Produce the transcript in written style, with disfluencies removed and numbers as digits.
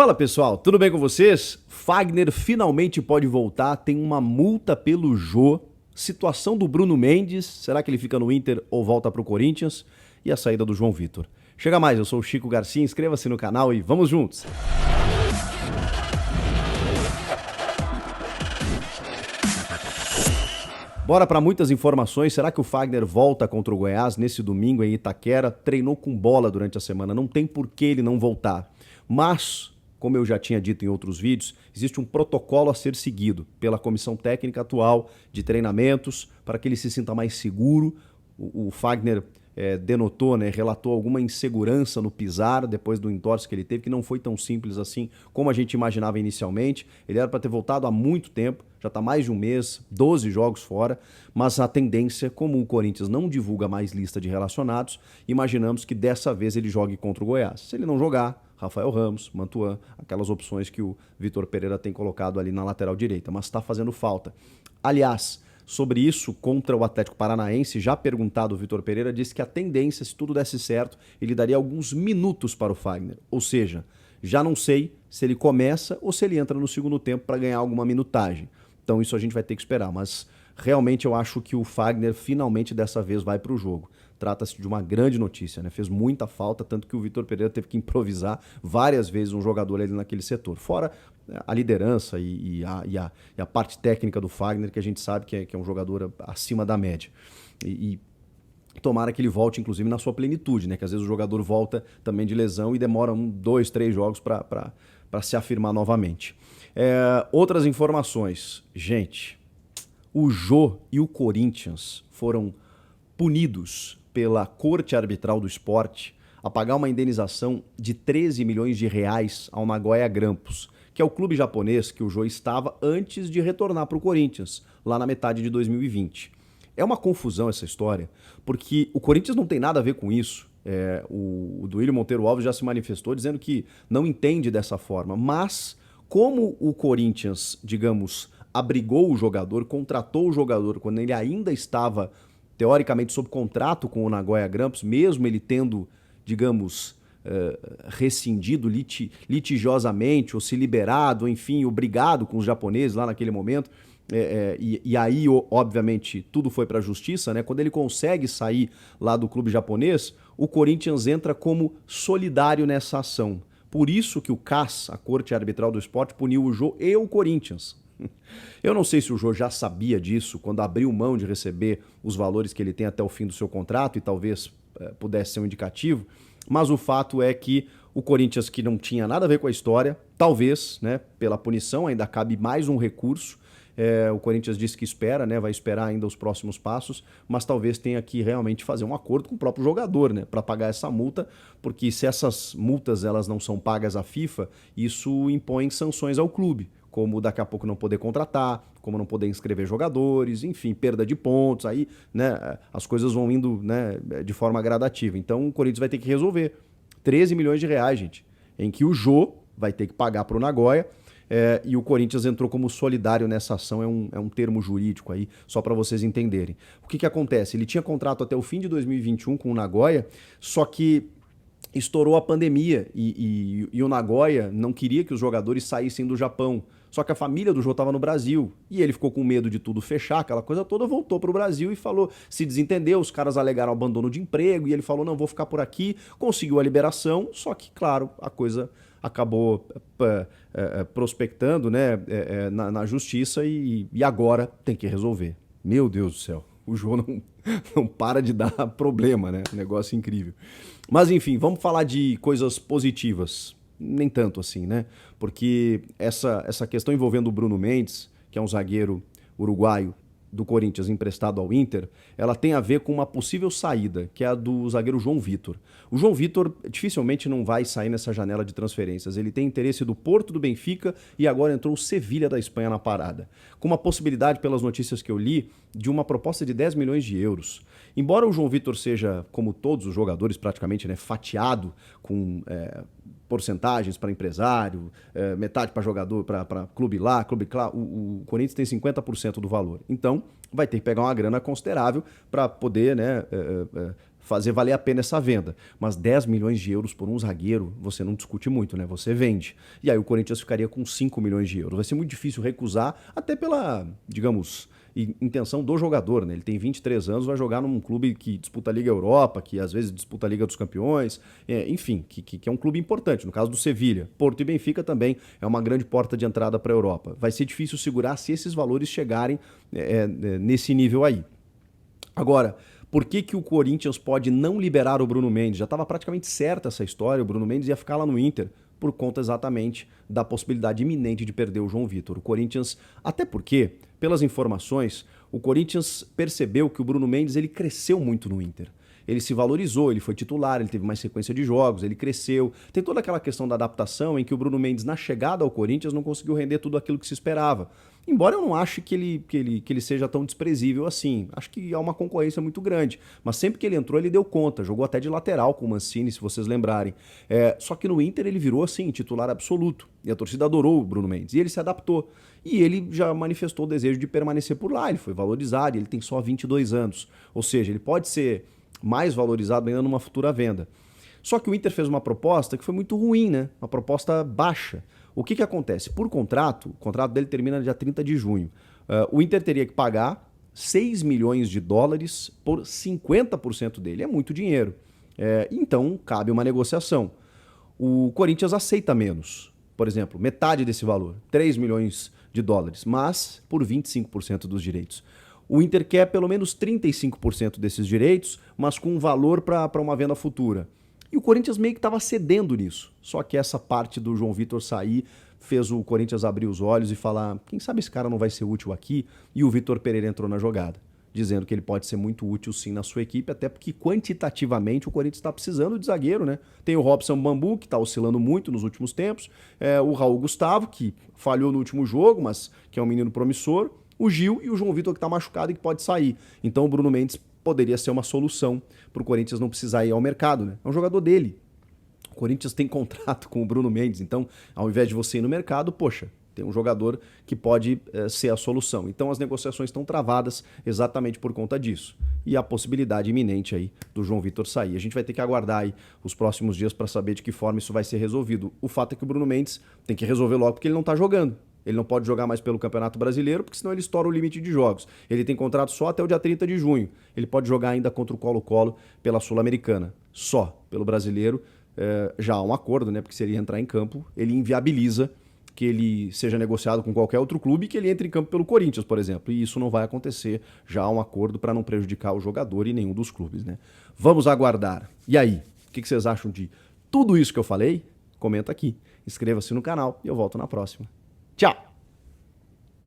Fala pessoal, tudo bem com vocês? Fagner finalmente pode voltar, tem uma multa pelo Jô. Situação do Bruno Mendes, será que ele fica no Inter ou volta pro Corinthians? E a saída do João Vitor. Chega mais, eu sou o Chico Garcia, inscreva-se no canal e vamos juntos! Bora para muitas informações. Será que o Fagner volta contra o Goiás nesse domingo em Itaquera? Treinou com bola durante a semana, não tem por que ele não voltar. Mas, como eu já tinha dito em outros vídeos, existe um protocolo a ser seguido pela comissão técnica atual de treinamentos para que ele se sinta mais seguro. O Fagner denotou, relatou alguma insegurança no pisar depois do entorse que ele teve, que não foi tão simples assim como a gente imaginava inicialmente. Ele era para ter voltado há muito tempo, já está mais de um mês, 12 jogos fora, mas a tendência, como o Corinthians não divulga mais lista de relacionados, imaginamos que dessa vez ele jogue contra o Goiás. Se ele não jogar, Rafael Ramos, Mantuan, aquelas opções que o Vitor Pereira tem colocado ali na lateral direita, mas está fazendo falta. Aliás, sobre isso, contra o Atlético Paranaense, já perguntado o Vitor Pereira, disse que a tendência, se tudo desse certo, ele daria alguns minutos para o Fagner. Ou seja, já não sei se ele começa ou se ele entra no segundo tempo para ganhar alguma minutagem. Então isso a gente vai ter que esperar, mas realmente eu acho que o Fagner finalmente dessa vez vai para o jogo. Trata-se de uma grande notícia, Fez muita falta, tanto que o Vitor Pereira teve que improvisar várias vezes um jogador ali naquele setor. Fora a liderança e a parte técnica do Fagner, que a gente sabe que é um jogador acima da média. E tomara que ele volte, inclusive, na sua plenitude, Que às vezes o jogador volta também de lesão e demora 1, 2, 3 jogos para se afirmar novamente. Outras informações. Gente, o Jô e o Corinthians foram punidos pela Corte Arbitral do Esporte a pagar uma indenização de 13 milhões de reais ao Nagoya Grampus, que é o clube japonês que o Jô estava antes de retornar para o Corinthians, lá na metade de 2020. É uma confusão essa história, porque o Corinthians não tem nada a ver com isso. O Duílio Monteiro Alves já se manifestou dizendo que não entende dessa forma, mas como o Corinthians, digamos, abrigou o jogador, contratou o jogador quando ele ainda estava teoricamente sob contrato com o Nagoya Grampus, mesmo ele tendo, digamos, rescindido litigiosamente, ou se liberado, enfim, obrigado com os japoneses lá naquele momento, e aí, obviamente, tudo foi para a justiça, Quando ele consegue sair lá do clube japonês, o Corinthians entra como solidário nessa ação. Por isso que o CAS, a Corte Arbitral do Esporte, puniu o Jô e o Corinthians. Eu não sei se o Jô já sabia disso quando abriu mão de receber os valores que ele tem até o fim do seu contrato e talvez pudesse ser um indicativo, mas o fato é que o Corinthians, que não tinha nada a ver com a história, talvez, pela punição, ainda cabe mais um recurso. O Corinthians disse que espera, vai esperar ainda os próximos passos, mas talvez tenha que realmente fazer um acordo com o próprio jogador, para pagar essa multa, porque se essas multas elas não são pagas à FIFA, isso impõe sanções ao clube, como daqui a pouco não poder contratar, como não poder inscrever jogadores, enfim, perda de pontos, aí as coisas vão indo de forma gradativa. Então o Corinthians vai ter que resolver 13 milhões de reais, gente, em que o Jô vai ter que pagar para o Nagoya, e o Corinthians entrou como solidário nessa ação, é um termo jurídico aí, só para vocês entenderem. O que acontece? Ele tinha contrato até o fim de 2021 com o Nagoya, só que estourou a pandemia e o Nagoya não queria que os jogadores saíssem do Japão. Só que a família do Jô estava no Brasil e ele ficou com medo de tudo fechar, aquela coisa toda, voltou para o Brasil e falou, se desentendeu, os caras alegaram abandono de emprego e ele falou, não, vou ficar por aqui, conseguiu a liberação, só que, claro, a coisa acabou prospectando na justiça e agora tem que resolver. Meu Deus do céu, o Jô não para de dar problema, Negócio incrível. Mas enfim, vamos falar de coisas positivas. Nem tanto assim, Porque essa questão envolvendo o Bruno Mendes, que é um zagueiro uruguaio do Corinthians emprestado ao Inter, ela tem a ver com uma possível saída, que é a do zagueiro João Vitor. O João Vitor dificilmente não vai sair nessa janela de transferências. Ele tem interesse do Porto, do Benfica e agora entrou o Sevilha da Espanha na parada. Com uma possibilidade, pelas notícias que eu li, de uma proposta de 10 milhões de euros. Embora o João Vitor seja, como todos os jogadores praticamente, fatiado com porcentagens para empresário, metade para jogador, para clube lá, o Corinthians tem 50% do valor. Então, vai ter que pegar uma grana considerável para poder fazer valer a pena essa venda. Mas 10 milhões de euros por um zagueiro, você não discute muito, né? Você vende. E aí o Corinthians ficaria com 5 milhões de euros. Vai ser muito difícil recusar, até pela, digamos, intenção do jogador, né? Ele tem 23 anos, vai jogar num clube que disputa a Liga Europa, que às vezes disputa a Liga dos Campeões, enfim, que é um clube importante. No caso do Sevilha, Porto e Benfica também é uma grande porta de entrada para a Europa. Vai ser difícil segurar se esses valores chegarem nesse nível aí. Agora, por que o Corinthians pode não liberar o Bruno Mendes? Já estava praticamente certa essa história, o Bruno Mendes ia ficar lá no Inter por conta exatamente da possibilidade iminente de perder o João Vitor. O Corinthians, até porque, pelas informações, o Corinthians percebeu que o Bruno Mendes ele cresceu muito no Inter. Ele se valorizou, ele foi titular, ele teve mais sequência de jogos, ele cresceu. Tem toda aquela questão da adaptação em que o Bruno Mendes, na chegada ao Corinthians, não conseguiu render tudo aquilo que se esperava. Embora eu não ache que ele seja tão desprezível assim. Acho que há uma concorrência muito grande. Mas sempre que ele entrou, ele deu conta. Jogou até de lateral com o Mancini, se vocês lembrarem. Só que no Inter ele virou, assim, titular absoluto. E a torcida adorou o Bruno Mendes. E ele se adaptou. E ele já manifestou o desejo de permanecer por lá. Ele foi valorizado, ele tem só 22 anos. Ou seja, ele pode ser mais valorizado ainda numa futura venda. Só que o Inter fez uma proposta que foi muito ruim, né? Uma proposta baixa. O que acontece? Por contrato, o contrato dele termina no dia 30 de junho. O Inter teria que pagar 6 milhões de dólares por 50% dele. É muito dinheiro. Então, cabe uma negociação. O Corinthians aceita menos. Por exemplo, metade desse valor, 3 milhões de dólares, mas por 25% dos direitos. O Inter quer pelo menos 35% desses direitos, mas com um valor para uma venda futura. E o Corinthians meio que estava cedendo nisso. Só que essa parte do João Vitor sair fez o Corinthians abrir os olhos e falar: quem sabe esse cara não vai ser útil aqui? E o Vitor Pereira entrou na jogada, dizendo que ele pode ser muito útil sim na sua equipe, até porque quantitativamente o Corinthians está precisando de zagueiro, né? Tem o Robson Bambu, que está oscilando muito nos últimos tempos, o Raul Gustavo, que falhou no último jogo, mas que é um menino promissor, o Gil e o João Vitor, que está machucado e que pode sair. Então o Bruno Mendes poderia ser uma solução para o Corinthians não precisar ir ao mercado, né? É um jogador dele. O Corinthians tem contrato com o Bruno Mendes, então ao invés de você ir no mercado, poxa, tem um jogador que pode ser a solução. Então as negociações estão travadas exatamente por conta disso. E a possibilidade iminente aí do João Vitor sair. A gente vai ter que aguardar aí os próximos dias para saber de que forma isso vai ser resolvido. O fato é que o Bruno Mendes tem que resolver logo porque ele não está jogando. Ele não pode jogar mais pelo Campeonato Brasileiro, porque senão ele estoura o limite de jogos. Ele tem contrato só até o dia 30 de junho. Ele pode jogar ainda contra o Colo-Colo pela Sul-Americana. Só pelo Brasileiro já há um acordo, né? Porque se ele entrar em campo, ele inviabiliza que ele seja negociado com qualquer outro clube e que ele entre em campo pelo Corinthians, por exemplo. E isso não vai acontecer. Já há um acordo para não prejudicar o jogador e nenhum dos clubes, né? Vamos aguardar. E aí? O que vocês acham de tudo isso que eu falei? Comenta aqui. Inscreva-se no canal e eu volto na próxima. Tchau!